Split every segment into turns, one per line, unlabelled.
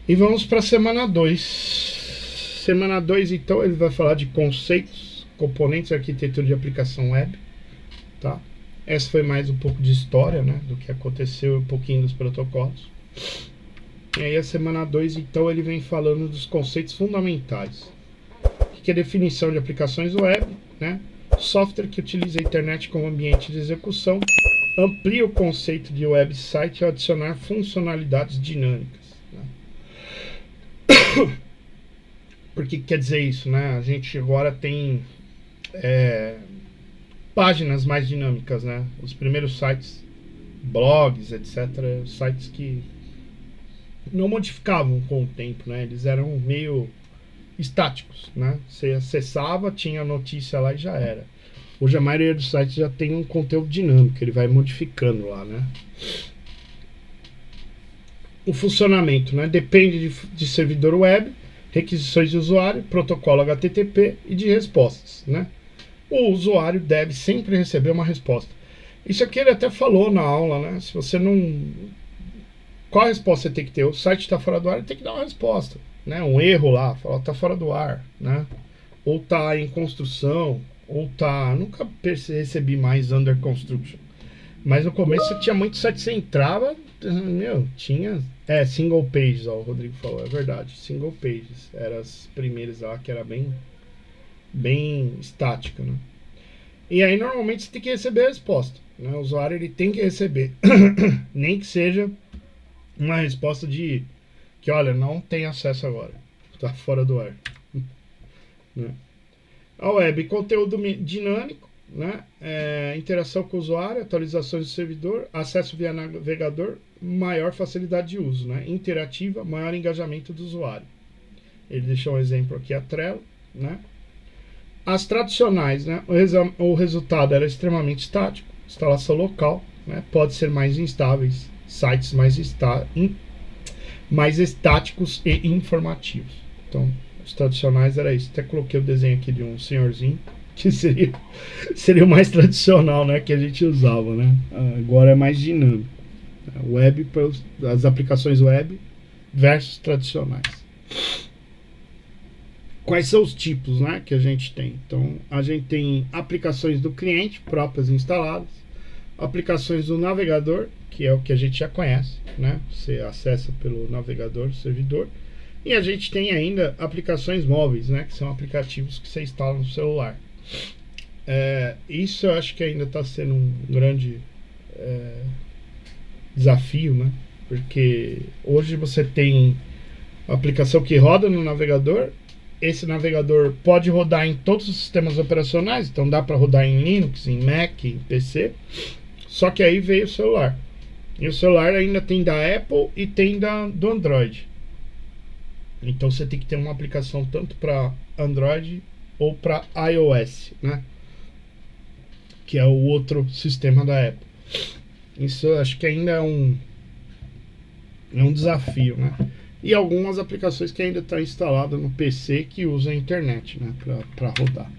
E vamos para a semana 2. Semana 2, então, ele vai falar de conceitos, componentes e arquitetura de aplicação web. Tá? Essa foi mais um pouco de história, né, do que aconteceu e um pouquinho dos protocolos. E aí a semana 2, então, ele vem falando dos conceitos fundamentais. O que é definição de aplicações web, né? Software que utiliza a internet como ambiente de execução, amplia o conceito de website ao adicionar funcionalidades dinâmicas. Né? Por que quer dizer isso, né? A gente agora tem páginas mais dinâmicas, né? Os primeiros sites, blogs, etc., sites que não modificavam com o tempo, né? Eles eram meio estáticos, né? Você acessava, tinha a notícia lá e já era. Hoje a maioria dos sites já tem um conteúdo dinâmico, ele vai modificando lá, né? O funcionamento, né? Depende de servidor web, requisições de usuário, protocolo HTTP e de respostas, né? O usuário deve sempre receber uma resposta. Isso aqui ele até falou na aula, né? Se você não... Qual a resposta você tem que ter? O site está fora do ar, tem que dar uma resposta, né? Um erro lá, falar está fora do ar, né? Ou está em construção, ou tá... Nunca recebi mais under construction. Mas no começo tinha muito site, você entrava, tinha... single pages, ó, o Rodrigo falou, é verdade. Single pages, eram as primeiras lá, que era bem estática, né? E aí normalmente você tem que receber a resposta, né? O usuário ele tem que receber, nem que seja uma resposta de que, olha, não tem acesso agora, tá fora do ar, né? A web, conteúdo dinâmico, né? Interação com o usuário, atualizações do servidor, acesso via navegador, maior facilidade de uso, né? Interativa, maior engajamento do usuário. Ele deixou um exemplo aqui, a Trello, né? As tradicionais, né? O resultado era extremamente estático, instalação local, né? Pode ser mais instáveis, sites mais estáticos e informativos. Então, os tradicionais era isso. Até coloquei o desenho aqui de um senhorzinho, que seria o mais tradicional, né? Que a gente usava, né? Agora é mais dinâmico. Web, as aplicações web versus tradicionais. Quais são os tipos, né, que a gente tem? Então, a gente tem aplicações do cliente próprias instaladas, aplicações do navegador, que é o que a gente já conhece, né? Você acessa pelo navegador, servidor. E a gente tem ainda aplicações móveis, né? Que são aplicativos que você instala no celular. Isso eu acho que ainda está sendo um grande desafio, né? Porque hoje você tem aplicação que roda no navegador. Esse navegador pode rodar em todos os sistemas operacionais, então dá para rodar em Linux, em Mac, em PC. Só que aí veio o celular. E o celular ainda tem da Apple e tem do Android. Então você tem que ter uma aplicação tanto para Android ou para iOS, né? Que é o outro sistema da Apple. Isso eu acho que ainda é um desafio, né? E algumas aplicações que ainda estão instaladas no PC que usam a internet, né, para rodar.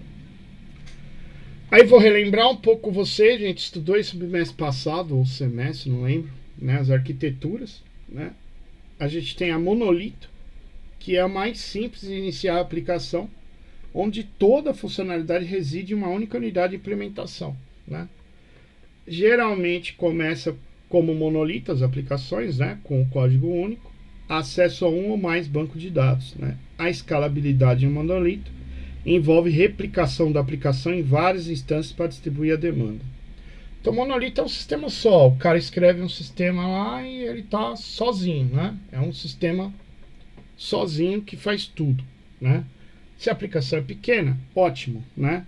Aí vou relembrar um pouco você, a gente estudou isso no mês passado, ou semestre, não lembro, né, as arquiteturas, né? A gente tem a monolito, que é a mais simples de iniciar a aplicação, onde toda a funcionalidade reside em uma única unidade de implementação, né? Geralmente começa como monolito as aplicações, né, com o código único, acesso a um ou mais bancos de dados, né? A escalabilidade em um monolito envolve replicação da aplicação em várias instâncias para distribuir a demanda. Então, monolito é um sistema só. O cara escreve um sistema lá e ele está sozinho, né? É um sistema sozinho que faz tudo, né? Se a aplicação é pequena, ótimo, né?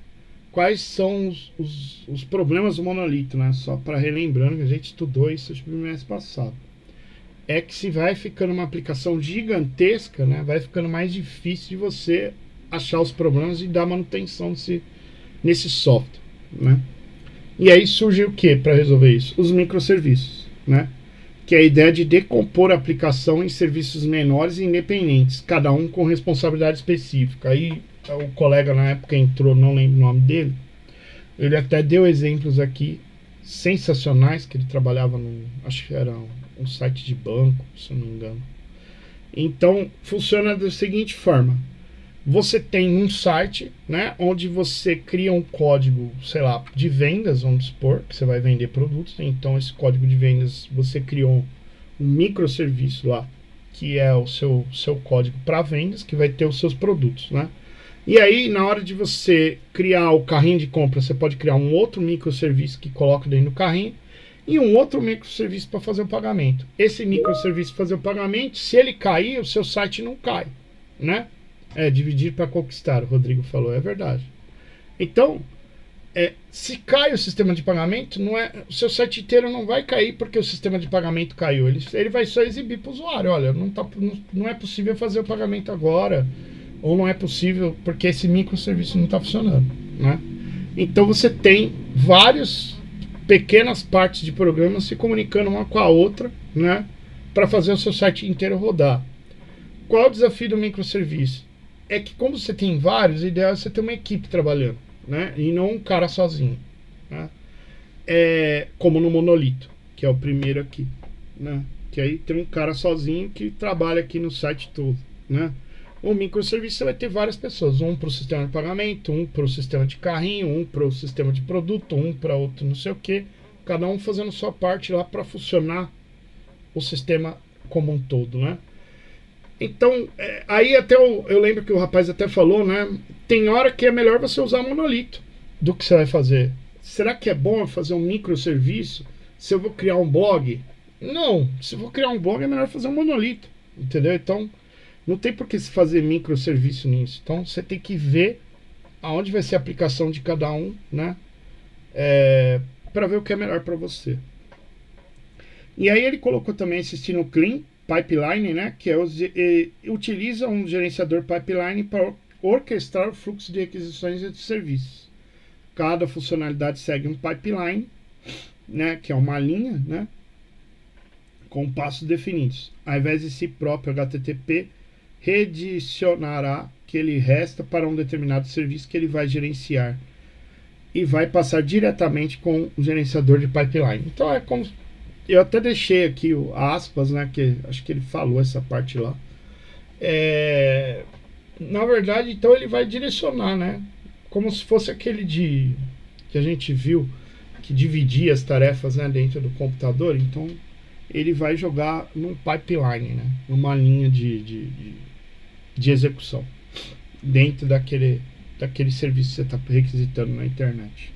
Quais são os problemas do monolito, né? Só para relembrando que a gente estudou isso no mês passado. É que se vai ficando uma aplicação gigantesca, né, vai ficando mais difícil de você achar os problemas e dar manutenção nesse software, né? E aí surge o que para resolver isso? Os microserviços, né? Que é a ideia de decompor a aplicação em serviços menores e independentes, cada um com responsabilidade específica. Aí o colega na época entrou, não lembro o nome dele, ele até deu exemplos aqui sensacionais, que ele trabalhava acho que era um site de banco, se eu não me engano. Então, funciona da seguinte forma. Você tem um site, né, onde você cria um código, sei lá, de vendas, vamos supor, que você vai vender produtos. Então, esse código de vendas, você criou um microserviço lá, que é o seu código para vendas, que vai ter os seus produtos, né? E aí, na hora de você criar o carrinho de compra, você pode criar um outro microserviço que coloca dentro do carrinho e um outro microserviço para fazer o pagamento. Esse microserviço fazer o pagamento, se ele cair, o seu site não cai, né? É, dividir para conquistar, o Rodrigo falou, é verdade. Então, se cai o sistema de pagamento, o seu site inteiro não vai cair porque o sistema de pagamento caiu. Ele vai só exibir para o usuário, olha, não é possível fazer o pagamento agora, ou não é possível porque esse microserviço não está funcionando, né? Então você tem várias pequenas partes de programa se comunicando uma com a outra, né, para fazer o seu site inteiro rodar. Qual é o desafio do microserviço? É que como você tem vários, o ideal é você ter uma equipe trabalhando, né? E não um cara sozinho, né? Como no monolito, que é o primeiro aqui, né? Que aí tem um cara sozinho que trabalha aqui no site todo, né? O microserviço você vai ter várias pessoas, um para o sistema de pagamento, um para o sistema de carrinho, um para o sistema de produto, um para outro não sei o que, cada um fazendo sua parte lá para funcionar o sistema como um todo, né? Então, aí até eu lembro que o rapaz até falou, né? Tem hora que é melhor você usar monolito do que você vai fazer. Será que é bom fazer um microserviço se eu vou criar um blog? Não, se eu vou criar um blog é melhor fazer um monolito, entendeu? Então, não tem por que se fazer microserviço nisso. Então, você tem que ver aonde vai ser a aplicação de cada um, né? Para ver o que é melhor para você. E aí ele colocou também esse estilo clean, pipeline, né, que utiliza um gerenciador pipeline para orquestrar o fluxo de requisições e de serviços. Cada funcionalidade segue um pipeline, né, que é uma linha, né, com passos definidos. Ao invés de si próprio HTTP redicionará que ele resta para um determinado serviço que ele vai gerenciar e vai passar diretamente com o gerenciador de pipeline. Então é como eu até deixei aqui o aspas, né? Que acho que ele falou essa parte lá. Na verdade, então ele vai direcionar, né? Como se fosse aquele que a gente viu que dividia as tarefas, né, dentro do computador. Então ele vai jogar num pipeline, né? Numa linha de execução dentro daquele serviço que você está requisitando na internet.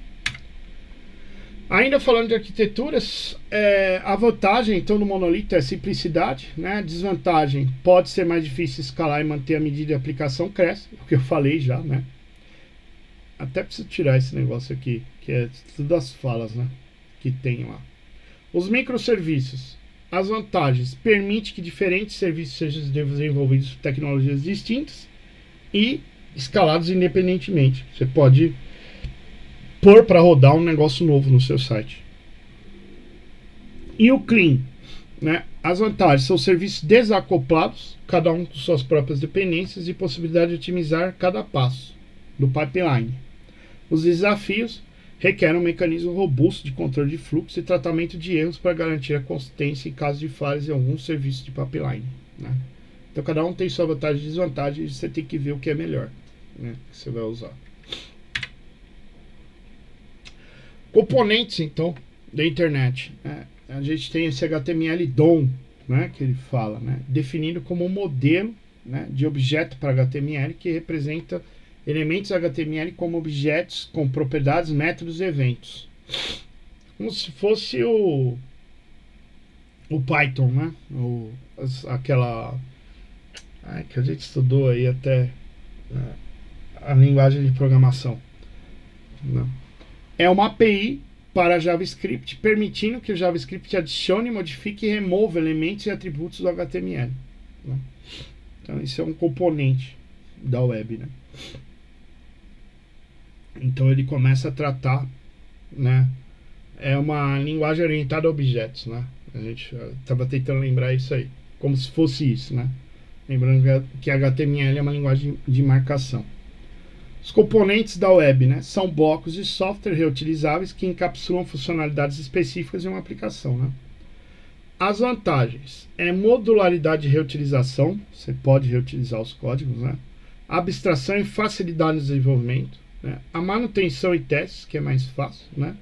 Ainda falando de arquiteturas, a vantagem então do monolito é a simplicidade, né? A desvantagem pode ser mais difícil escalar e manter a medida de aplicação cresce, o que eu falei já, né? Até preciso tirar esse negócio aqui, que é tudo as falas, né, que tem lá. Os microserviços. As vantagens: permite que diferentes serviços sejam desenvolvidos por tecnologias distintas e escalados independentemente. Você pode pôr para rodar um negócio novo no seu site. E o clean, né? As vantagens são serviços desacoplados, cada um com suas próprias dependências e possibilidade de otimizar cada passo do pipeline. Os desafios requerem um mecanismo robusto de controle de fluxo e tratamento de erros para garantir a consistência em caso de falhas em algum serviço de pipeline, né? Então cada um tem sua vantagem e desvantagem e você tem que ver o que é melhor, né, que você vai usar. Componentes, então, da internet, né? A gente tem esse HTML DOM, né, que ele fala, né, definido como um modelo, né, de objeto para HTML que representa elementos HTML como objetos com propriedades, métodos e eventos. Como se fosse o Python, né? Aquela que a gente estudou aí até, a linguagem de programação, né? É uma API para JavaScript, permitindo que o JavaScript adicione, modifique e remova elementos e atributos do HTML, né? Então isso é um componente da web, né? Então ele começa a tratar, né? É uma linguagem orientada a objetos, né? A gente estava tentando lembrar isso aí, como se fosse isso, né? Lembrando que HTML é uma linguagem de marcação. Os componentes da web, né, são blocos de software reutilizáveis que encapsulam funcionalidades específicas em uma aplicação, né? As vantagens é modularidade e reutilização, você pode reutilizar os códigos, né? Abstração e facilidade no desenvolvimento, né? A manutenção e testes, que é mais fácil, né?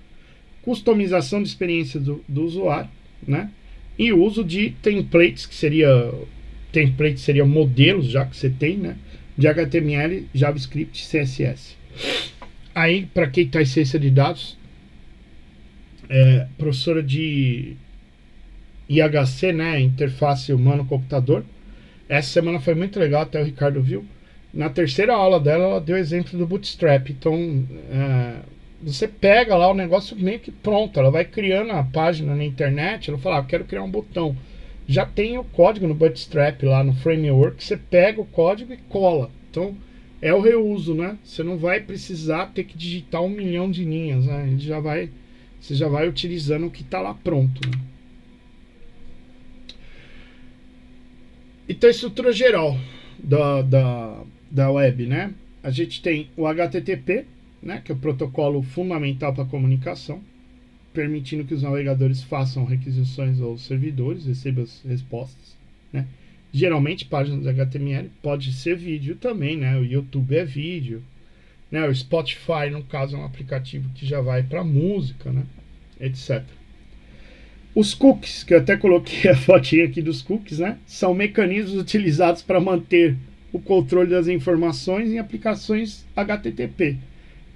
Customização de experiência do usuário, né? E o uso de templates, que seria modelos já que você tem, né? De HTML, JavaScript, CSS. Aí, para quem está em ciência de dados, professora de IHC, né? Interface humano-computador. Essa semana foi muito legal, até o Ricardo viu. Na terceira aula dela, ela deu exemplo do Bootstrap. Então, você pega lá o negócio meio que pronto. Ela vai criando a página na internet. Ela fala, eu quero criar um botão. Já tem o código no Bootstrap lá no framework. Você pega o código e cola. Então, é o reuso, né? Você não vai precisar ter que digitar 1 milhão de linhas, né? Você já vai utilizando o que está lá pronto, né? Então, a estrutura geral da web, né? A gente tem o HTTP, né? Que é o protocolo fundamental para a comunicação, permitindo que os navegadores façam requisições aos servidores, recebam as respostas, né? Geralmente, páginas de HTML pode ser vídeo também, né? O YouTube é vídeo, né? O Spotify, no caso, é um aplicativo que já vai para música, né? Etc. Os cookies, que eu até coloquei a fotinha aqui dos cookies, né? São mecanismos utilizados para manter o controle das informações em aplicações HTTP,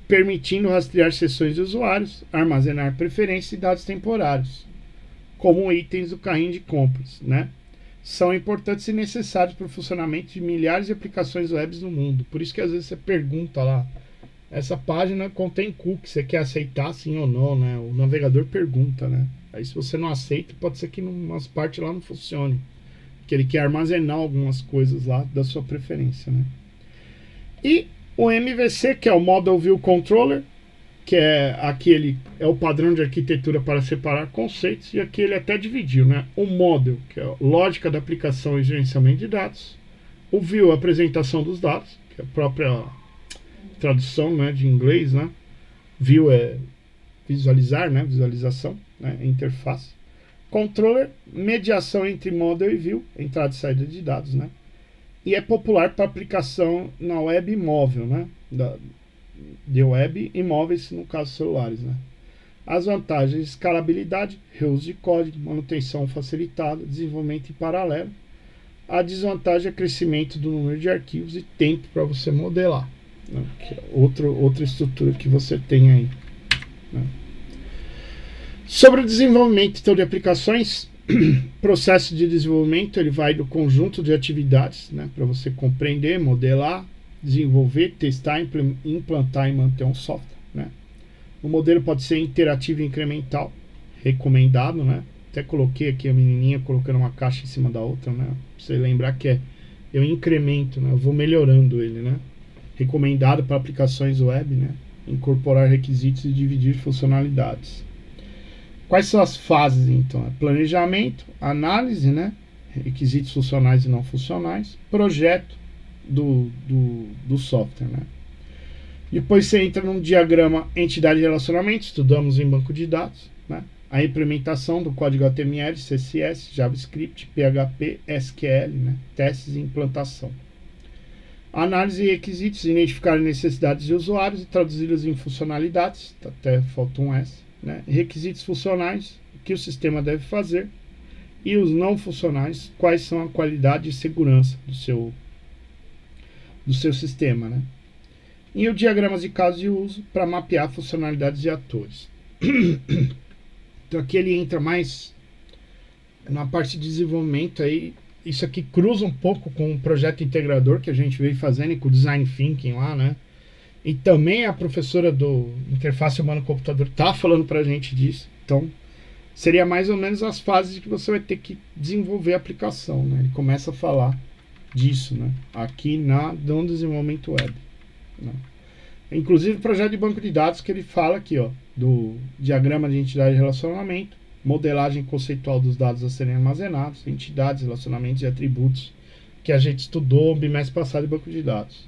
permitindo rastrear sessões de usuários, armazenar preferências e dados temporários, como itens do carrinho de compras, né? São importantes e necessários para o funcionamento de milhares de aplicações web no mundo. Por isso que às vezes você pergunta lá, essa página contém cookies, você quer aceitar sim ou não, né? O navegador pergunta, né? Aí se você não aceita, pode ser que umas partes lá não funcione, porque ele quer armazenar algumas coisas lá da sua preferência, né? E o MVC, que é o Model View Controller, que é o padrão de arquitetura para separar conceitos, e aqui ele até dividiu, né? O Model, que é a lógica da aplicação e gerenciamento de dados. O View, a apresentação dos dados, que é a própria tradução, né, de inglês, né? View é visualizar, né? Visualização, né? Interface. Controller, mediação entre Model e View, entrada e saída de dados, né? E é popular para aplicação na web e móvel, né? De web e móveis, no caso celulares, né? As vantagens: escalabilidade, reuso de código, manutenção facilitada, desenvolvimento em paralelo. A desvantagem é crescimento do número de arquivos e tempo para você modelar, né? Que é outra estrutura que você tem aí, né? Sobre o desenvolvimento então, de aplicações, processo de desenvolvimento ele vai do conjunto de atividades, né, para você compreender, modelar, desenvolver, testar, implantar e manter um software, né? O modelo pode ser interativo e incremental, recomendado, né? Até coloquei aqui a menininha colocando uma caixa em cima da outra, né? Pra você lembrar que eu incremento, né? Eu vou melhorando ele, né? Recomendado para aplicações web, né? Incorporar requisitos e dividir funcionalidades. Quais são as fases, então? Planejamento, análise, né? Requisitos funcionais e não funcionais, projeto do software, né? Depois você entra num diagrama entidade e relacionamento, estudamos em banco de dados, né? A implementação do código HTML, CSS, JavaScript, PHP, SQL, né? Testes e implantação. Análise de requisitos, identificar necessidades de usuários e traduzi-las em funcionalidades, até falta um S, né? Requisitos funcionais, o que o sistema deve fazer, e os não funcionais, quais são a qualidade e segurança do seu sistema, né? E o diagrama de caso de uso para mapear funcionalidades e atores. Então aqui ele entra mais na parte de desenvolvimento aí. Isso aqui cruza um pouco com o projeto integrador que a gente veio fazendo e com o Design Thinking lá, né? E também a professora do Interface Humano-Computador tá falando pra gente disso. Então, seria mais ou menos as fases que você vai ter que desenvolver a aplicação, né? Ele começa a falar disso, né? Aqui no desenvolvimento web, né? Inclusive o projeto de banco de dados que ele fala aqui, ó, do diagrama de entidade e relacionamento, modelagem conceitual dos dados a serem armazenados, entidades, relacionamentos e atributos que a gente estudou no bimestre passado em banco de dados.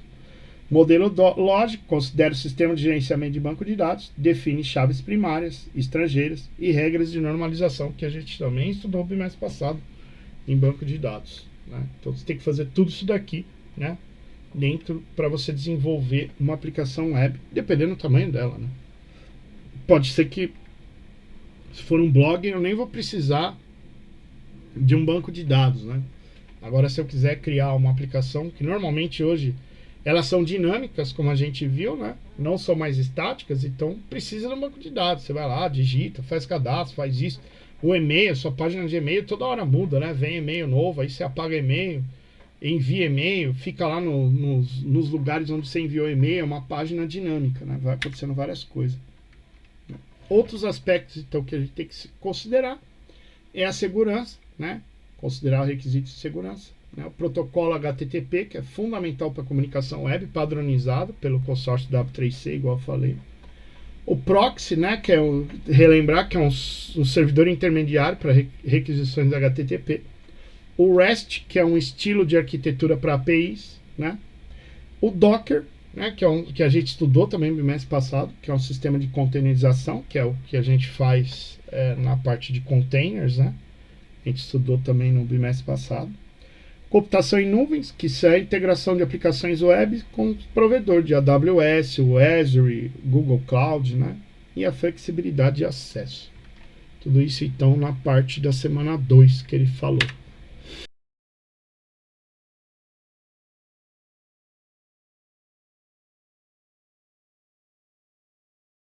Modelo lógico considera o sistema de gerenciamento de banco de dados, define chaves primárias, estrangeiras e regras de normalização, que a gente também estudou no bimestre passado em banco de dados, né? Então você tem que fazer tudo isso daqui, né, dentro para você desenvolver uma aplicação web, dependendo do tamanho dela, né? Pode ser que, se for um blog, eu nem vou precisar de um banco de dados, né? Agora, se eu quiser criar uma aplicação, que normalmente hoje elas são dinâmicas, como a gente viu, né? Não são mais estáticas, então precisa de um banco de dados. Você vai lá, digita, faz cadastro, faz isso. O e-mail, sua página de e-mail toda hora muda, né? Vem e-mail novo, aí você apaga e-mail, envia e-mail, fica lá nos lugares onde você enviou e-mail, é uma página dinâmica, né? Vai acontecendo várias coisas. Outros aspectos, então, que a gente tem que considerar é a segurança, né? Considerar requisitos de segurança, né? O protocolo HTTP, que é fundamental para a comunicação web, padronizado pelo consórcio W3C, igual eu falei. O proxy, né, que é relembrar que é um servidor intermediário para requisições HTTP. O REST, que é um estilo de arquitetura para APIs, né? O Docker, né, que a gente estudou também no mês passado, que é um sistema de containerização, que é o que a gente faz na parte de containers, né? A gente estudou também no bimestre passado. Computação em nuvens, que é a integração de aplicações web com o provedor de AWS, o Azure, Google Cloud, né? E a flexibilidade de acesso. Tudo isso, então, na parte da semana 2 que ele falou.